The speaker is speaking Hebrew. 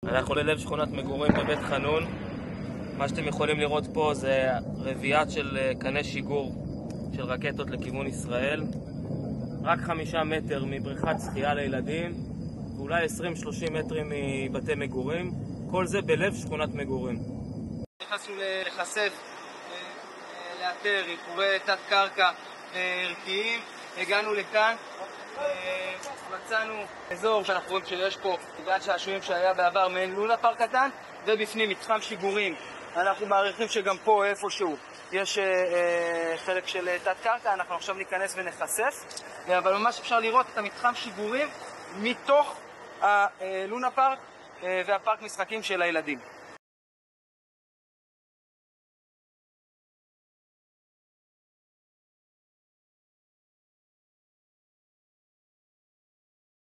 אנחנו ללב שכונת מגורים בבית חנון. מה שאתם יכולים לראות פה זה רביעיית של קני שיגור של רקטות לכיוון ישראל. רק 5 מטר מבריכת שחייה לילדים, ואולי 20-30 מטרים מבתי מגורים. כל זה בלב שכונת מגורים. נכנסנו לחשף, לאתר עיקורי תת קרקע ערכיים. הגענו לכאן, מצאנו אזור שאנחנו רואים שיש פה גן שעשועים שהיה בעבר מעין לונה פארק קטן, ובפנים מתחם שיגורים. אנחנו מעריכים שגם פה איפשהו יש חלק של תת קרקע. אנחנו עכשיו ניכנס ונחשף, אבל ממש אפשר לראות את המתחם שיגורים מתוך הלונה פארק והפארק משחקים של הילדים.